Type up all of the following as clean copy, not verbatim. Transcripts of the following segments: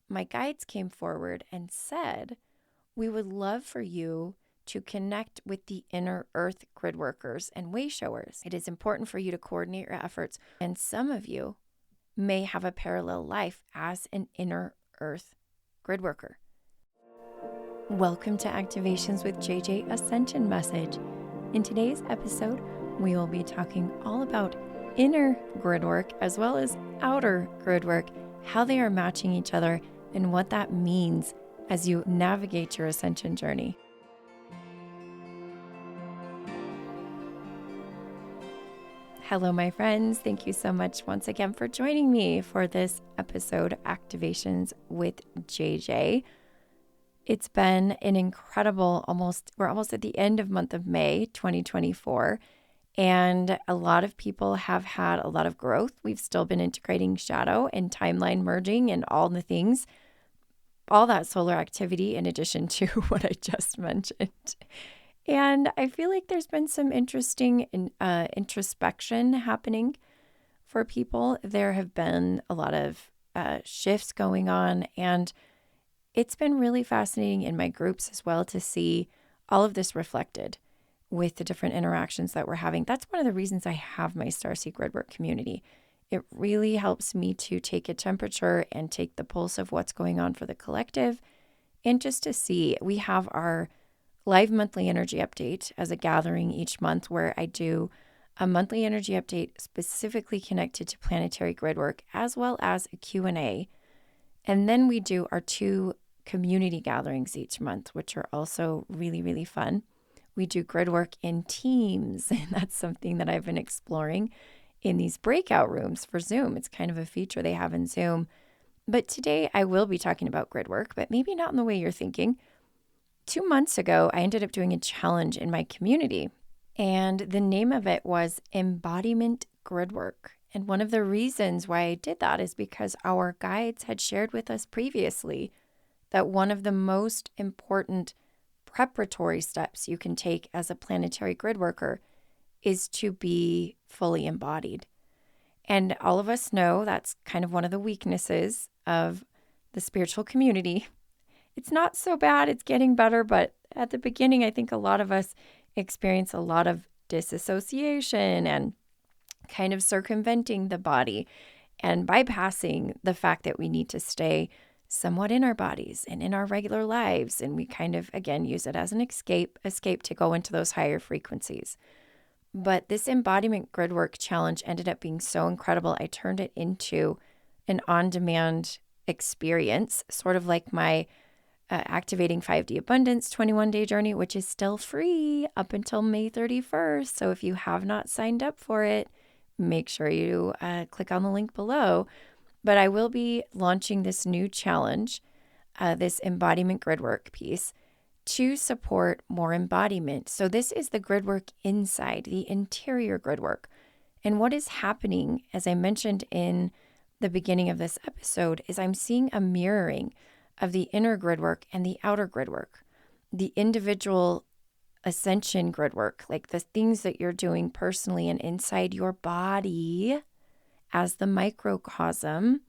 my guides came forward and said, we would love for you to connect with the inner earth grid workers and way showers. It is important for you to coordinate your efforts. And some of you may have a parallel life as an inner earth grid worker. Welcome to Activations with JJ Ascension message. In today's episode, we will be talking all about inner grid work as well as outer grid work, how they are matching each other, and what that means as you navigate your ascension journey. Hello, my friends. Thank you so much once again for joining me for this episode, Activations with JJ. It's been an incredible, we're almost at the end of month of May, 2024. And a lot of people have had a lot of growth. We've still been integrating shadow and timeline merging and all the things, all that solar activity in addition to what I just mentioned. And I feel like there's been some interesting introspection happening for people. There have been a lot of shifts going on, and it's been really fascinating in my groups as well to see all of this reflected with the different interactions that we're having. That's one of the reasons I have my starseed Gridwork community. It really helps me to take a temperature and take the pulse of what's going on for the collective. And just to see, we have our live monthly energy update as a gathering each month where I do a monthly energy update specifically connected to planetary gridwork as well as a Q&A. And then we do our 2 community gatherings each month, which are also really, really fun. We do gridwork in teams, and that's something that I've been exploring in these breakout rooms for Zoom. It's kind of a feature they have in Zoom. But today I will be talking about gridwork, but maybe not in the way you're thinking. 2 months ago, I ended up doing a challenge in my community, and the name of it was Embodiment Gridwork. And one of the reasons why I did that is because our guides had shared with us previously that one of the most important preparatory steps you can take as a planetary grid worker is to be fully embodied. And all of us know that's kind of one of the weaknesses of the spiritual community. It's not so bad, it's getting better, but at the beginning, I think a lot of us experience a lot of disassociation and kind of circumventing the body and bypassing the fact that we need to stay somewhat in our bodies and in our regular lives. And we kind of, again, use it as an escape to go into those higher frequencies. But this embodiment gridwork challenge ended up being so incredible. I turned it into an on-demand experience, sort of like my activating 5D abundance 21-day journey, which is still free up until May 31st. So if you have not signed up for it, make sure you click on the link below. But I will be launching this new challenge, this embodiment gridwork piece, to support more embodiment. So this is the gridwork inside, the interior gridwork. And what is happening, as I mentioned in the beginning of this episode, is I'm seeing a mirroring of the inner gridwork and the outer gridwork, the individual ascension gridwork, like the things that you're doing personally and inside your body as the microcosm,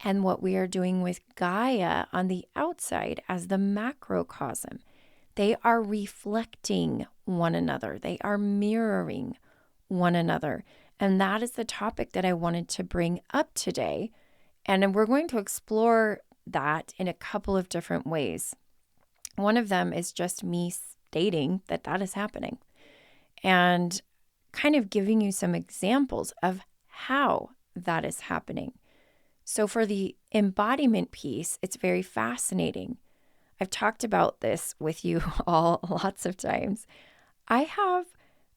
and what we are doing with Gaia on the outside as the macrocosm. They are reflecting one another. They are mirroring one another. And that is the topic that I wanted to bring up today. And we're going to explore that in a couple of different ways. One of them is just me stating that that is happening and kind of giving you some examples of how that is happening. So for the embodiment piece, it's very fascinating. I've talked about this with you all lots of times. I have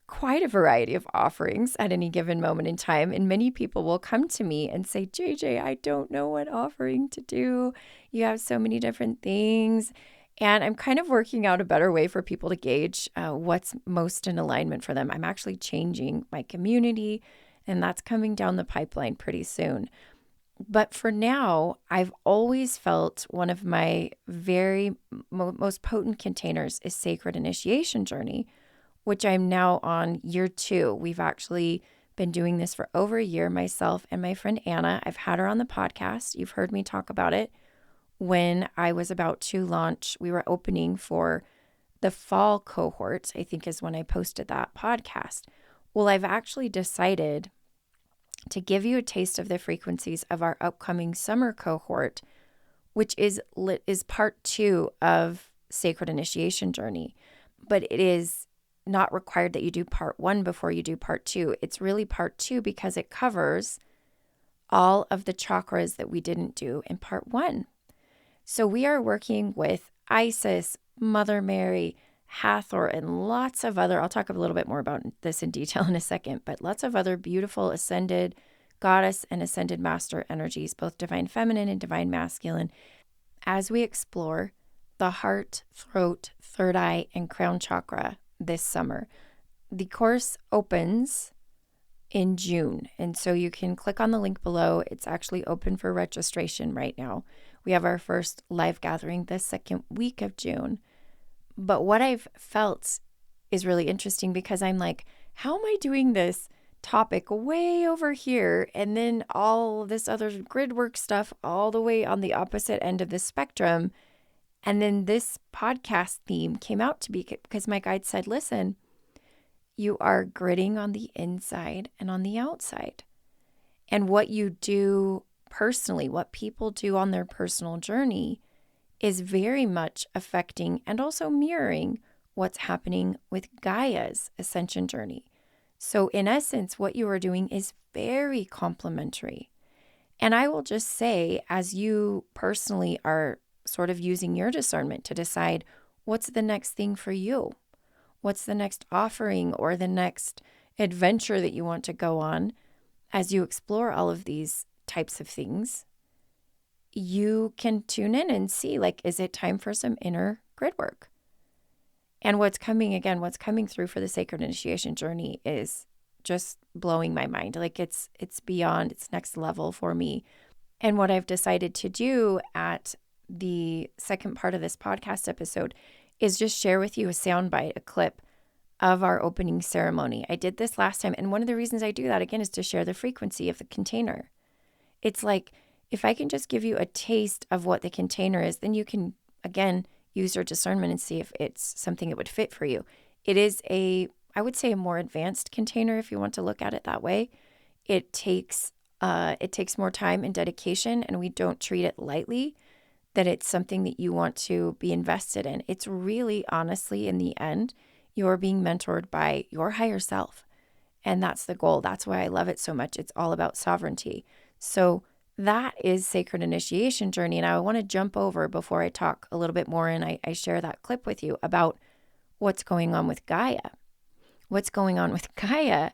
quite a variety of offerings at any given moment in time, and many people will come to me and say, JJ, I don't know what offering to do. You have so many different things. And I'm kind of working out a better way for people to gauge what's most in alignment for them. I'm actually changing my community, and that's coming down the pipeline pretty soon. But for now, I've always felt one of my very most potent containers is Sacred Initiation Journey, which I'm now on year 2. We've actually been doing this for over a year, myself and my friend Anna. I've had her on the podcast. You've heard me talk about it. when I was about to launch, we were opening for the fall cohort, I think is when I posted that podcast. Well, I've actually decided to give you a taste of the frequencies of our upcoming summer cohort, which is part 2 of Sacred Initiation Journey. But it is not required that you do part 1 before you do part 2. It's really part 2 because it covers all of the chakras that we didn't do in part 1. So we are working with Isis, Mother Mary, Hathor, and lots of other, I'll talk a little bit more about this in detail in a second, but lots of other beautiful ascended goddess and ascended master energies, both divine feminine and divine masculine, as we explore the heart, throat, third eye, and crown chakra this summer. The course opens in June, and so you can click on the link below. It's actually open for registration right now. We have our first live gathering the second week of June. But what I've felt is really interesting because I'm like, how am I doing this topic way over here and then all this other gridwork stuff all the way on the opposite end of the spectrum? And then this podcast theme came out to be because my guide said, listen, you are gridding on the inside and on the outside. And what you do personally, what people do on their personal journey is very much affecting and also mirroring what's happening with Gaia's ascension journey. So in essence, what you are doing is very complementary. And I will just say, as you personally are sort of using your discernment to decide what's the next thing for you, what's the next offering or the next adventure that you want to go on as you explore all of these types of things, you can tune in and see, like, is it time for some inner grid work? And what's coming through for the Sacred Initiation Journey is just blowing my mind. Like it's beyond, it's next level for me. And what I've decided to do at the second part of this podcast episode is just share with you a soundbite, a clip of our opening ceremony. I did this last time. And one of the reasons I do that, again, is to share the frequency of the container. It's like, if I can just give you a taste of what the container is, then you can, again, use your discernment and see if it's something that would fit for you. It is I would say a more advanced container if you want to look at it that way. It takes more time and dedication, and we don't treat it lightly, that it's something that you want to be invested in. It's really, honestly, in the end, you're being mentored by your higher self. And that's the goal. That's why I love it so much. It's all about sovereignty. So that is Sacred Initiation Journey. And I want to jump over before I talk a little bit more and I share that clip with you about what's going on with Gaia. What's going on with Gaia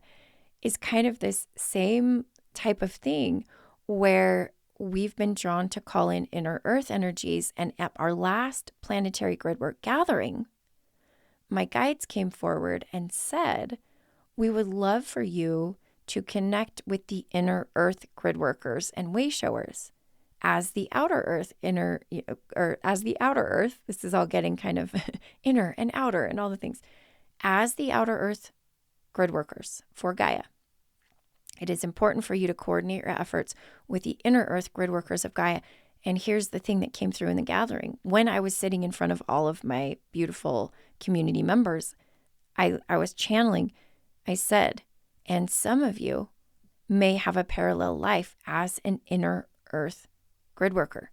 is kind of this same type of thing where we've been drawn to call in inner earth energies. And at our last planetary gridwork gathering, my guides came forward and said, we would love for you to connect with the inner earth grid workers and way showers as the outer earth this is all getting kind of inner and outer and all the things, as the outer earth grid workers for Gaia. It is important for you to coordinate your efforts with the inner earth grid workers of Gaia. And here's the thing that came through in the gathering. When I was sitting in front of all of my beautiful community members, I was channeling, I said, and some of you may have a parallel life as an inner earth grid worker.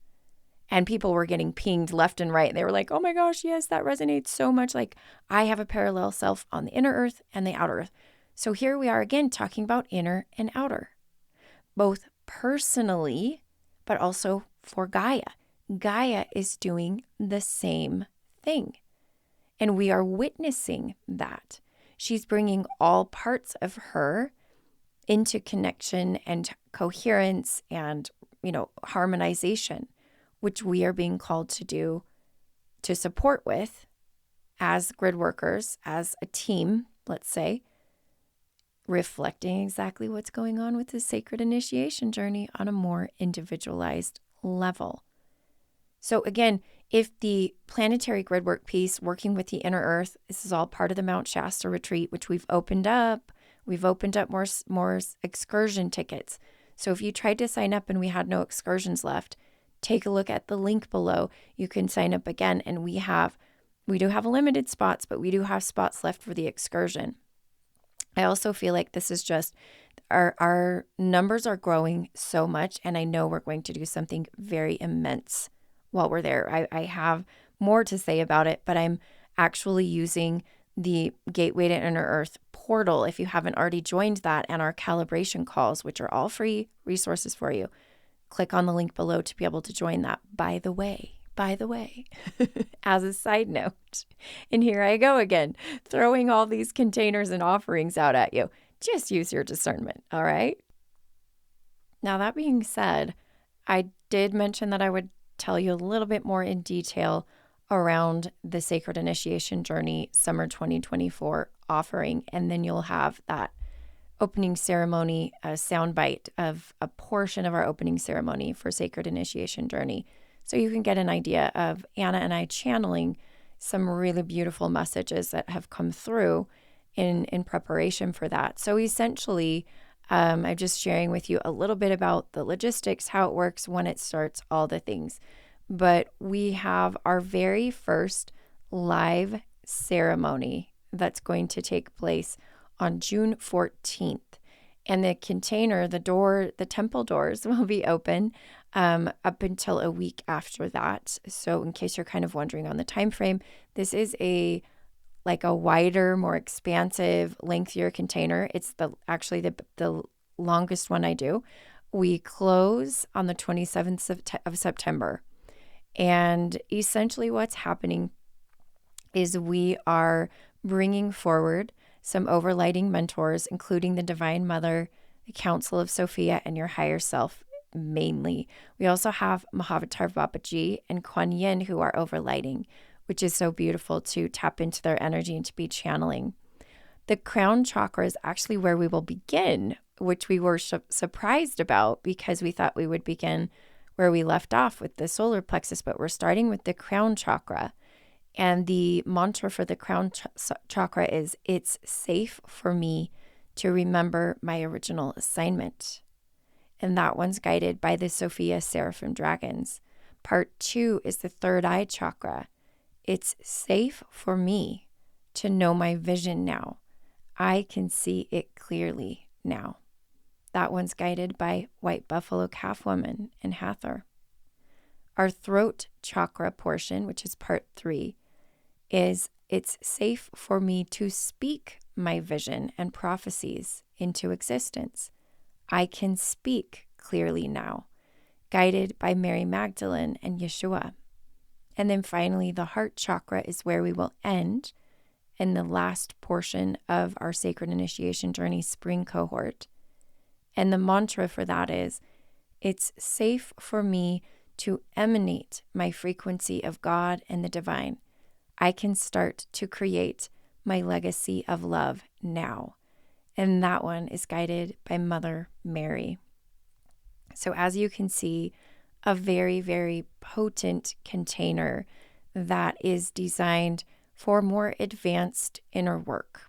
And people were getting pinged left and right. They were like, oh my gosh, yes, that resonates so much. Like, I have a parallel self on the inner earth and the outer earth. So here we are again talking about inner and outer, both personally, but also for Gaia. Gaia is doing the same thing. And we are witnessing that. She's bringing all parts of her into connection and coherence and, harmonization, which we are being called to do, to support with as grid workers, as a team, let's say, reflecting exactly what's going on with the Sacred Initiation Journey on a more individualized level. So again, if the planetary gridwork piece, working with the inner earth, this is all part of the Mount Shasta retreat, which we've opened up. We've opened up more excursion tickets. So if you tried to sign up and we had no excursions left, take a look at the link below. You can sign up again. And we do have limited spots, but we do have spots left for the excursion. I also feel like this is just our numbers are growing so much, and I know we're going to do something very immense while we're there. I have more to say about it, but I'm actually using the Gateway to Inner Earth portal. If you haven't already joined that, and our calibration calls, which are all free resources for you, click on the link below to be able to join that. By the way, as a side note, and here I go again, throwing all these containers and offerings out at you. Just use your discernment, all right? Now, that being said, I did mention that I would tell you a little bit more in detail around the Sacred Initiation Journey Summer 2024 offering, and then you'll have that opening ceremony, a soundbite of a portion of our opening ceremony for Sacred Initiation Journey. So you can get an idea of Anna and I channeling some really beautiful messages that have come through in preparation for that. So essentially, I'm just sharing with you a little bit about the logistics, how it works, when it starts, all the things. But we have our very first live ceremony that's going to take place on June 14th. And the container, the temple doors will be open up until a week after that. So in case you're kind of wondering on the time frame, this is a wider, more expansive, lengthier container. It's actually the longest one I do. We close on the 27th of September. And essentially what's happening is we are bringing forward some overlighting mentors, including the Divine Mother, the Council of Sophia, and your higher self mainly. We also have Mahavatar Babaji and Kuan Yin who are overlighting, which is so beautiful to tap into their energy and to be channeling. The crown chakra is actually where we will begin, which we were surprised about because we thought we would begin where we left off with the solar plexus, but we're starting with the crown chakra. And the mantra for the crown chakra is, it's safe for me to remember my original assignment. And that one's guided by the Sophia Seraphim Dragons. Part 2 is the third eye chakra. It's safe for me to know my vision now. I can see it clearly now. That one's guided by White Buffalo Calf Woman and Hathor. Our throat chakra portion, which is part 3, is it's safe for me to speak my vision and prophecies into existence. I can speak clearly now, guided by Mary Magdalene and Yeshua. And then finally, the heart chakra is where we will end in the last portion of our Sacred Initiation Journey Spring Cohort. And the mantra for that is, it's safe for me to emanate my frequency of God and the divine. I can start to create my legacy of love now. And that one is guided by Mother Mary. So as you can see, a very, very potent container that is designed for more advanced inner work.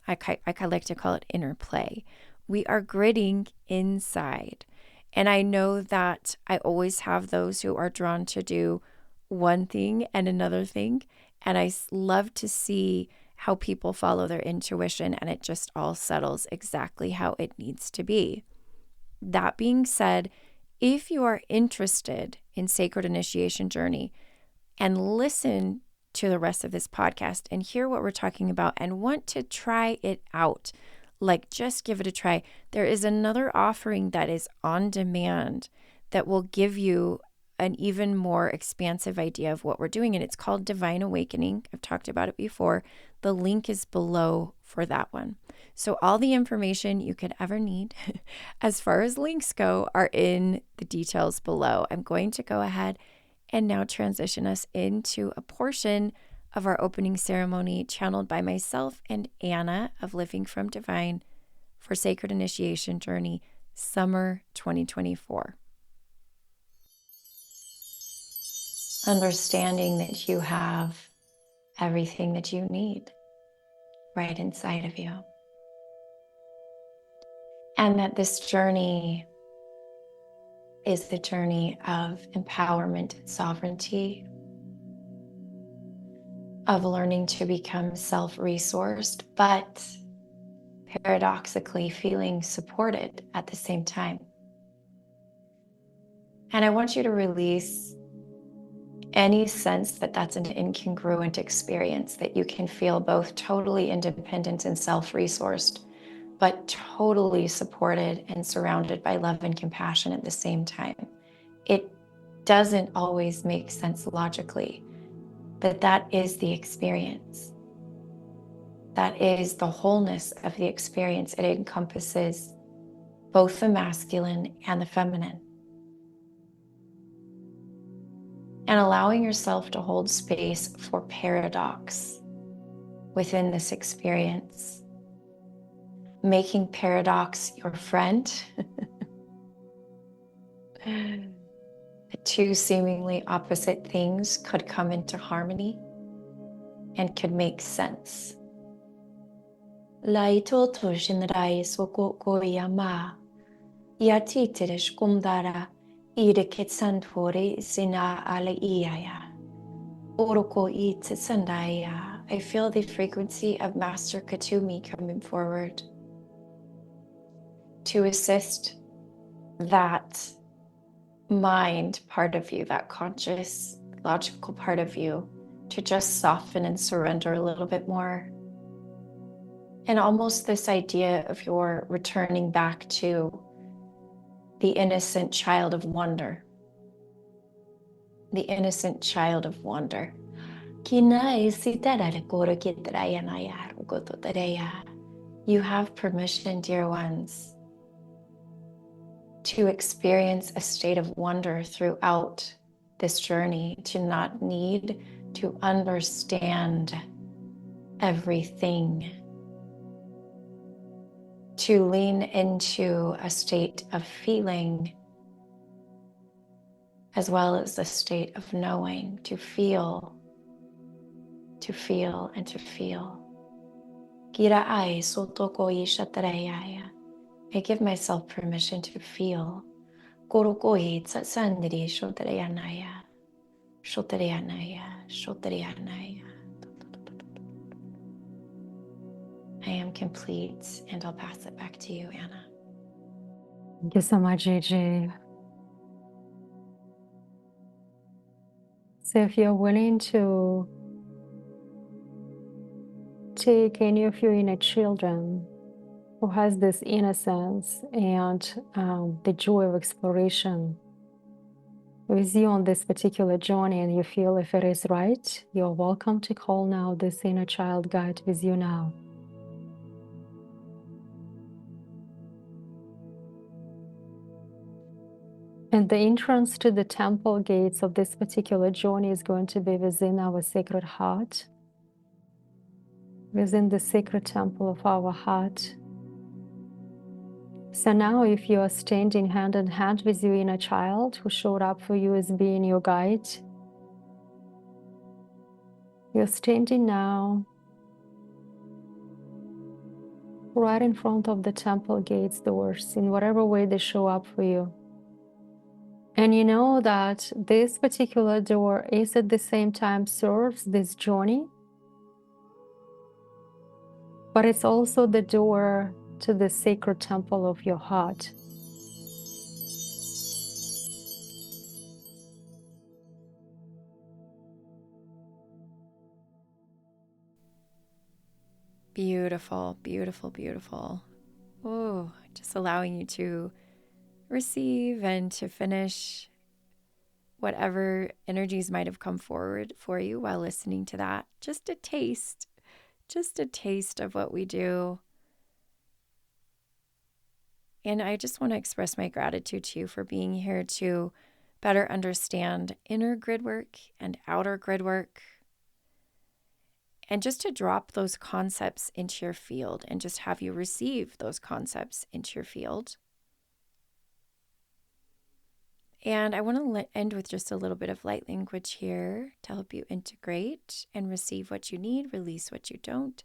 I like to call it inner play. We are gridding inside. And I know that I always have those who are drawn to do one thing and another thing. And I love to see how people follow their intuition and it just all settles exactly how it needs to be. That being said, if you are interested in Sacred Initiation Journey and listen to the rest of this podcast and hear what we're talking about and want to try it out, like just give it a try, there is another offering that is on demand that will give you an even more expansive idea of what we're doing. And it's called Divine Awakening. I've talked about it before. The link is below for that one. So all the information you could ever need as far as links go are in the details below. I'm going to go ahead and now transition us into a portion of our opening ceremony channeled by myself and Anna of Living from Divine for Sacred Initiation Journey Summer 2024. Understanding that you have everything that you need right inside of you. And that this journey is the journey of empowerment and sovereignty, of learning to become self-resourced, but paradoxically feeling supported at the same time. And I want you to release any sense that that's an incongruent experience, that you can feel both totally independent and self-resourced, but totally supported and surrounded by love and compassion at the same time. It doesn't always make sense logically, but that is the experience. That is the wholeness of the experience. It encompasses both the masculine and the feminine. And allowing yourself to hold space for paradox within this experience, making paradox your friend. The two seemingly opposite things could come into harmony and could make sense. Laito toshinrai soko koyama yatitish kumdara irikitsantore sina ala iaya oroko itsandaya. I feel the frequency of Master Katumi coming forward to assist that mind part of you, that conscious, logical part of you, to just soften and surrender a little bit more. And almost this idea of your returning back to the innocent child of wonder. The innocent child of wonder. You have permission, dear ones, to experience a state of wonder throughout this journey, to not need to understand everything, to lean into a state of feeling as well as the state of knowing, to feel and to feel. I give myself permission to feel. I am complete, and I'll pass it back to you, Anna. Thank you so much, JJ. So if you're willing to take any of your inner children who has this innocence and the joy of exploration with you on this particular journey, and you feel if it is right, you're welcome to call now this inner child guide with you now. And the entrance to the temple gates of this particular journey is going to be within our sacred heart, within the sacred temple of our heart. So now if you are standing hand in hand with your inner child who showed up for you as being your guide, you're standing now right in front of the temple gates doors in whatever way they show up for you. And you know that this particular door is at the same time serves this journey, but it's also the door to the sacred temple of your heart. Beautiful, beautiful, beautiful. Oh, just allowing you to receive and to finish whatever energies might have come forward for you while listening to that. Just a taste of what we do. And I just want to express my gratitude to you for being here to better understand inner grid work and outer grid work. And just to drop those concepts into your field and just have you receive those concepts into your field. And I want to end with just a little bit of light language here to help you integrate and receive what you need, release what you don't.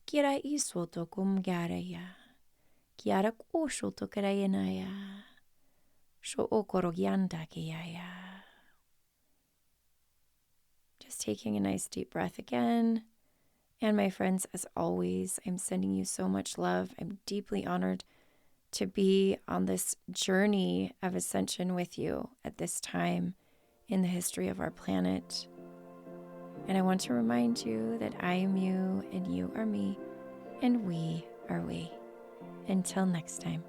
Kira iswoto kum garaya. Kiara kushoto karayanaya. Just taking a nice deep breath again. And my friends, as always, I'm sending you so much love. I'm deeply honored to be on this journey of ascension with you at this time in the history of our planet. And I want to remind you that I am you and you are me and we are we. Until next time.